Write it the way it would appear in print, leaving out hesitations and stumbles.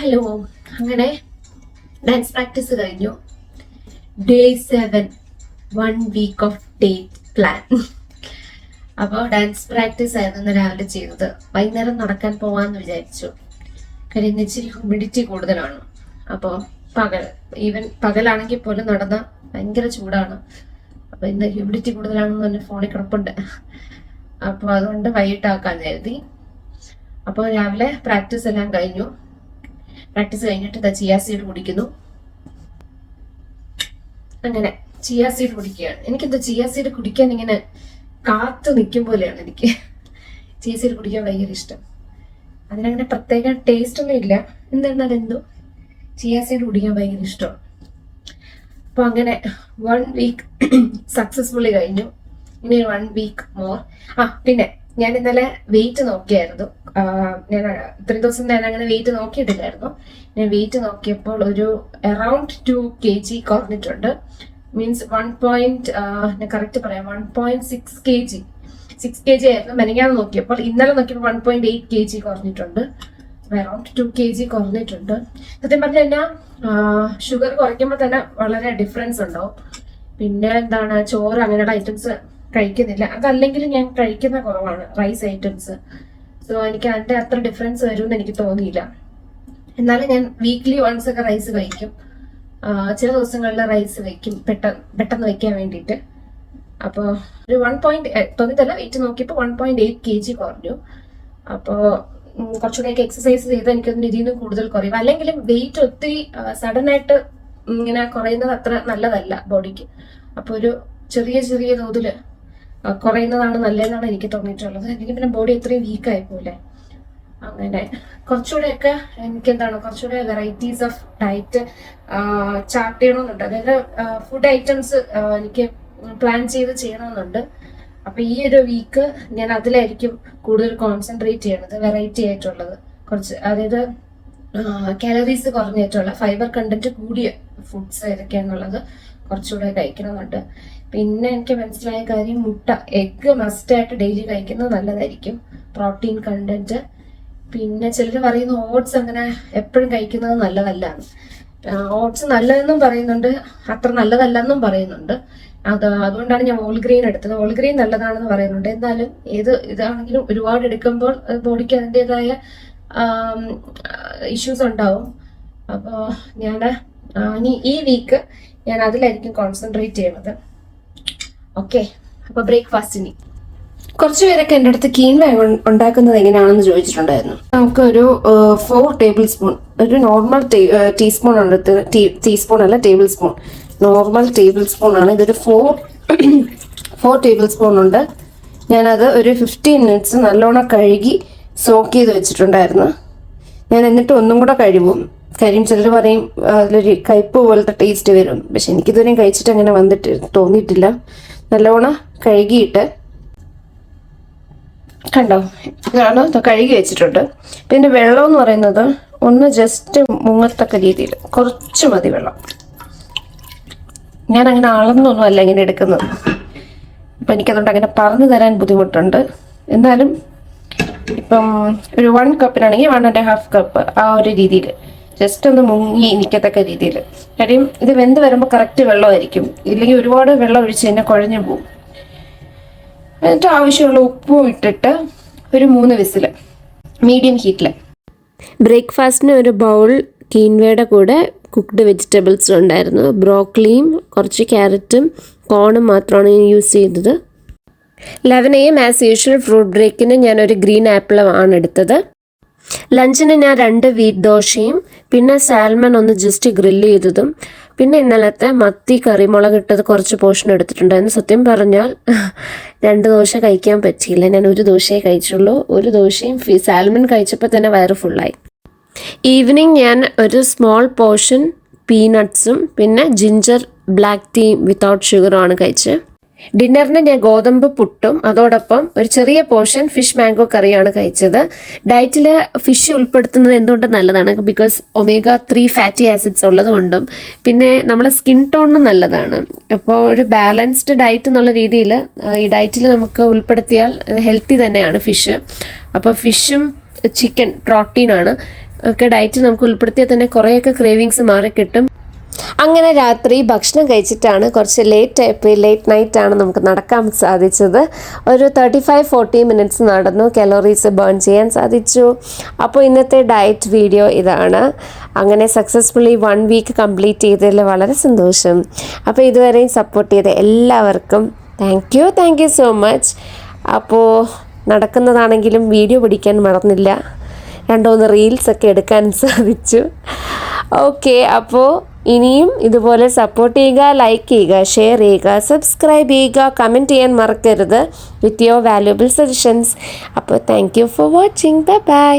Hello. അങ്ങനെ dance practice കഴിഞ്ഞു. Day 7, 1 week off day plan. അപ്പോൾ ഡാൻസ് പ്രാക്ടീസ് ആയിരുന്നു രാവിലെ ചെയ്തത്. വൈകുന്നേരം നടക്കാൻ പോവാന്ന് വിചാരിച്ചു. കാര്യം ഇച്ചിരി ഹ്യൂമിഡിറ്റി കൂടുതലാണ്. അപ്പോൾ ഈവൻ പകലാണെങ്കിൽ പോലും നടന്ന ഭയങ്കര ചൂടാണ്. അപ്പോൾ ഇന്ന് ഹ്യൂമിഡിറ്റി കൂടുതലാണെന്ന് തന്നെ ഫോണിൽ കിടപ്പുണ്ട്. അപ്പോൾ അതുകൊണ്ട് വൈകിട്ടാക്കാൻ കരുതി. അപ്പോൾ രാവിലെ പ്രാക്ടീസ് എല്ലാം കഴിഞ്ഞു. പ്രാക്ടീസ് കഴിഞ്ഞിട്ട് ചിയാ സീഡ് കുടിക്കുന്നു. അങ്ങനെ ചിയാ സീഡ് കുടിക്കുകയാണ്. എനിക്കെന്താ ചിയാ സീഡ് കുടിക്കാൻ ഇങ്ങനെ കാത്തു നിൽക്കും പോലെയാണ് എനിക്ക് ചിയാ സീഡ് കുടിക്കാൻ ഭയങ്കര ഇഷ്ടം. അതിനങ്ങനെ പ്രത്യേക ടേസ്റ്റ് ഒന്നും ഇല്ല, എന്തെന്നാൽ എന്തോ ചിയാ സീഡ് കുടിക്കാൻ ഭയങ്കര ഇഷ്ടമാണ്. അപ്പൊ അങ്ങനെ 1 വീക്ക് സക്സസ്ഫുള്ളി കഴിഞ്ഞു. ഇനി 1 വീക്ക് മോർ. പിന്നെ ഞാൻ ഇന്നലെ വെയിറ്റ് നോക്കിയായിരുന്നു. ഞാൻ ഇത്രയും ദിവസം ഞാൻ അങ്ങനെ വെയിറ്റ് നോക്കിയിട്ടില്ലായിരുന്നു. ഞാൻ വെയിറ്റ് നോക്കിയപ്പോൾ ഒരു അറൌണ്ട് 2 kg കുറഞ്ഞിട്ടുണ്ട്. മീൻസ് ഞാൻ കറക്റ്റ് പറയാം, 1.6 kg 6 kg ആയിരുന്നു മെനങ്ങാന്ന് നോക്കിയപ്പോൾ. ഇന്നലെ നോക്കിയപ്പോൾ 1.8 kg കുറഞ്ഞിട്ടുണ്ട്. അറൌണ്ട് 2 kg കുറഞ്ഞിട്ടുണ്ട്. സത്യം പറഞ്ഞാൽ എന്നാ ഷുഗർ കുറയ്ക്കുമ്പോൾ തന്നെ വളരെ ഡിഫറൻസ് ഉണ്ടാവും. പിന്നെ എന്താണ്, ചോറ് അങ്ങനെയുള്ള ഐറ്റംസ് കഴിക്കുന്നില്ല. അതല്ലെങ്കിൽ ഞാൻ കഴിക്കുന്ന കുറവാണ് റൈസ് ഐറ്റംസ്. സോ എനിക്ക് അതിന്റെ അത്ര ഡിഫറൻസ് വരുമെന്ന് എനിക്ക് തോന്നിയില്ല. എന്നാലും ഞാൻ വീക്ക്ലി വൺസ് ഒക്കെ റൈസ് കഴിക്കും. ചില ദിവസങ്ങളിൽ റൈസ് വെക്കും പെട്ടെന്ന് വെക്കാൻ വേണ്ടിയിട്ട്. അപ്പോൾ ഒരു 1.തോന്നിയതല്ല, വെയിറ്റ് നോക്കിയപ്പോൾ 1.8 kg കുറഞ്ഞു. അപ്പോൾ കുറച്ചുകൂടെയൊക്കെ എക്സസൈസ് ചെയ്ത് എനിക്കൊന്നും ഇതിൽ നിന്ന് കൂടുതൽ കുറയും. അല്ലെങ്കിലും വെയിറ്റ് ഒത്തിരി സഡൻ ആയിട്ട് ഇങ്ങനെ കുറയുന്നത് അത്ര നല്ലതല്ല ബോഡിക്ക്. അപ്പോൾ ഒരു ചെറിയ തോതിൽ കുറയുന്നതാണ് നല്ലതെന്നാണ് എനിക്ക് തോന്നിയിട്ടുള്ളത്. എനിക്ക് പിന്നെ ബോഡി എത്രയും വീക്കായി പോലെ. അങ്ങനെ കുറച്ചുകൂടെയൊക്കെ കുറച്ചുകൂടെ വെറൈറ്റീസ് ഓഫ് ഡയറ്റ് ചാർട്ട് ചെയ്യണമെന്നുണ്ട്. അതായത് ഫുഡ് ഐറ്റംസ് എനിക്ക് പ്ലാൻ ചെയ്ത് ചെയ്യണമെന്നുണ്ട്. അപ്പൊ ഈ ഒരു വീക്ക് ഞാൻ അതിലായിരിക്കും കൂടുതൽ കോൺസെൻട്രേറ്റ് ചെയ്യണത്. വെറൈറ്റി ആയിട്ടുള്ളത് കുറച്ച്, അതായത് കാലറീസ് കുറഞ്ഞിട്ടുള്ള ഫൈബർ കണ്ടന്റ് കൂടിയ ഫുഡ്സ് ഏതൊക്കെയാണെന്നുള്ളത് കുറച്ചുകൂടെ കഴിക്കണമെന്നുണ്ട്. പിന്നെ എനിക്ക് മനസ്സിലായ കാര്യം, മുട്ട, എഗ്ഗ് മസ്റ്റായിട്ട് ഡെയിലി കഴിക്കുന്നത് നല്ലതായിരിക്കും, പ്രോട്ടീൻ കണ്ടന്റ്. പിന്നെ ചിലർ പറയുന്നു ഓട്സ് അങ്ങനെ എപ്പോഴും കഴിക്കുന്നത് നല്ലതല്ല. ഓട്സ് നല്ലതെന്നും പറയുന്നുണ്ട്, അത്ര നല്ലതല്ലെന്നും പറയുന്നുണ്ട്. അതുകൊണ്ടാണ് ഞാൻ ഓൾ ഗ്രെയിൻ എടുത്തത്. ഓൾ ഗ്രെയിൻ നല്ലതാണെന്ന് പറയുന്നുണ്ട്. എന്നാലും ഇതാണെങ്കിലും ഒരുപാട് എടുക്കുമ്പോൾ ബോഡിക്ക് അതിൻ്റെതായ ഇഷ്യൂസ് ഉണ്ടാവും. അപ്പോൾ ഇനി ഈ വീക്ക് ഞാൻ അതിലായിരിക്കും കോൺസെൻട്രേറ്റ് ചെയ്യുന്നത്. ഓക്കെ, അപ്പൊ ബ്രേക്ക്ഫാസ്റ്റിന് കുറച്ചു പേരൊക്കെ എൻ്റെ അടുത്ത് കീൻവ ഉണ്ടാക്കുന്നത് എങ്ങനെയാണെന്ന് ചോദിച്ചിട്ടുണ്ടായിരുന്നു. നമുക്കൊരു 4 ടേബിൾ സ്പൂൺ, ഒരു നോർമൽ ടീസ്പൂൺ ആണ് എടുത്തത്. ടീസ്പൂൺ അല്ല, table spoon, normal table spoon ആണ്. ഇതൊരു 4 ടേബിൾ സ്പൂൺ ഉണ്ട്. ഞാനത് ഒരു 15 മിനിറ്റ്സ് നല്ലോണം കഴുകി സോക്ക് ചെയ്ത് വെച്ചിട്ടുണ്ടായിരുന്നു. ഞാൻ എന്നിട്ട് ഒന്നും കൂടെ കാര്യം ചിലർ പറയും അതിലൊരു കയ്പ് പോലത്തെ ടേസ്റ്റ് വരും. പക്ഷെ എനിക്കിതുവരെയും കഴിച്ചിട്ട് അങ്ങനെ തോന്നിയിട്ടില്ല. നല്ലോണം കഴുകിയിട്ട് കണ്ടോ, ഇതാണ് കഴുകി വെച്ചിട്ടുണ്ട്. ഇതിൻ്റെ വെള്ളം എന്ന് പറയുന്നത് ഒന്ന് ജസ്റ്റ് മുങ്ങത്തക്ക രീതിയിൽ കുറച്ച് മതി വെള്ളം. ഞാൻ അങ്ങനെ അളന്നൊന്നും അല്ല ഇങ്ങനെ എടുക്കുന്നത്. അപ്പം എനിക്കതുകൊണ്ട് അങ്ങനെ പറഞ്ഞു തരാൻ ബുദ്ധിമുട്ടുണ്ട്. എന്നാലും ഇപ്പം ഒരു 1 കപ്പിനാണെങ്കിൽ 1.5 കപ്പ് ആ ഒരു രീതിയിൽ ജസ്റ്റ് ഒന്ന് മുങ്ങി നിൽക്കത്തക്ക രീതിയിൽ. കാര്യം ഇത് വെന്ത് വരുമ്പോൾ കറക്റ്റ് വെള്ളമായിരിക്കും. ഇല്ലെങ്കിൽ ഒരുപാട് വെള്ളം ഒഴിച്ച് തന്നെ കുഴഞ്ഞു പോകും. എന്നിട്ട് ആവശ്യമുള്ള ഉപ്പും ഇട്ടിട്ട് ഒരു 3 വിസിൽ മീഡിയം ഹീറ്റിൽ. ബ്രേക്ക്ഫാസ്റ്റിന് ഒരു ബൗൾ കീൻവയുടെ കൂടെ കുക്ക്ഡ് വെജിറ്റബിൾസ് ഉണ്ടായിരുന്നു. ബ്രോക്കലിയും കുറച്ച് ക്യാരറ്റും കോണും മാത്രമാണ് ഞാൻ യൂസ് ചെയ്തത്. 11 AM ആസ് യൂഷ്വൽ ഫ്രൂട്ട് ബ്രേക്കിന് ഞാനൊരു ഗ്രീൻ ആപ്പിൾ ആണ് എടുത്തത്. ലഞ്ചിന് ഞാൻ 2 വീറ്റ് ദോശയും പിന്നെ സാൽമൺ ഒന്ന് ജസ്റ്റ് ഗ്രില്ല് ചെയ്തതും പിന്നെ ഇന്നലത്തെ മത്തി കറിമുളക് ഇട്ടത് കുറച്ച് പോർഷൻ എടുത്തിട്ടുണ്ടായിരുന്നു. സത്യം പറഞ്ഞാൽ 2 ദോശ കഴിക്കാൻ പറ്റിയില്ല. ഞാൻ 1 ദോശയെ കഴിച്ചുള്ളൂ. 1 ദോശയും സാൽമൺ കഴിച്ചപ്പോൾ തന്നെ വയറ് ഫുള്ളായി. ഈവനിങ് ഞാൻ ഒരു സ്മോൾ പോർഷൻ പീനട്ട്സും പിന്നെ ജിഞ്ചർ ബ്ലാക്ക് ടീ വിത്തൗട്ട് ഷുഗറുമാണ് കഴിച്ചത്. ഡിന്നറിന് ഞാൻ ഗോതമ്പ് പുട്ടും അതോടൊപ്പം ഒരു ചെറിയ പോർഷൻ ഫിഷ് മാംഗോ കറിയാണ് കഴിച്ചത്. ഡയറ്റിൽ ഫിഷ് ഉൾപ്പെടുത്തുന്നത് എന്തുകൊണ്ട് നല്ലതാണ്, ബിക്കോസ് omega-3 ഫാറ്റി ആസിഡ്സ് ഉള്ളതുകൊണ്ടും പിന്നെ നമ്മളെ സ്കിൻ ടോണിനും നല്ലതാണ്. അപ്പോൾ ഒരു ബാലൻസ്ഡ് ഡയറ്റ് എന്നുള്ള രീതിയിൽ ഈ ഡയറ്റിൽ നമുക്ക് ഉൾപ്പെടുത്തിയാൽ ഹെൽത്തി തന്നെയാണ് ഫിഷ്. അപ്പോൾ ഫിഷും ചിക്കൻ പ്രോട്ടീനാണ്. ഒക്കെ ഡയറ്റ് നമുക്ക് ഉൾപ്പെടുത്തിയാൽ തന്നെ കുറേയൊക്കെ ക്രേവിങ്സ് മാറിക്കിട്ടും. അങ്ങനെ രാത്രി ഭക്ഷണം കഴിച്ചിട്ടാണ് കുറച്ച് ലേറ്റ് നൈറ്റാണ് നമുക്ക് നടക്കാൻ സാധിച്ചത്. ഒരു 35-40 മിനിറ്റ്സ് നടന്നു, കലോറീസ് ബേൺ ചെയ്യാൻ സാധിച്ചു. അപ്പോൾ ഇന്നത്തെ ഡയറ്റ് വീഡിയോ ഇതാണ്. അങ്ങനെ സക്സസ്ഫുള്ളി 1 വീക്ക് കംപ്ലീറ്റ് ചെയ്തതിൽ വളരെ സന്തോഷം. അപ്പോൾ ഇതുവരെയും സപ്പോർട്ട് ചെയ്ത എല്ലാവർക്കും താങ്ക് യു സോ മച്ച്. അപ്പോൾ നടക്കുന്നതാണെങ്കിലും വീഡിയോ പിടിക്കാൻ മറന്നില്ല, 2-3 റീൽസൊക്കെ എടുക്കാൻ സാധിച്ചു. ഓക്കെ, അപ്പോൾ ഇനിയും ഇതുപോലെ സപ്പോർട്ട് ചെയ്യുക, ലൈക്ക് ചെയ്യുക, ഷെയർ ചെയ്യുക, സബ്സ്ക്രൈബ് ചെയ്യുക, കമൻറ്റ് ചെയ്യാൻ മറക്കരുത് വിത്ത് യുവർ വാല്യുബിൾ സജഷൻസ്. അപ്പോൾ thank you for watching. By.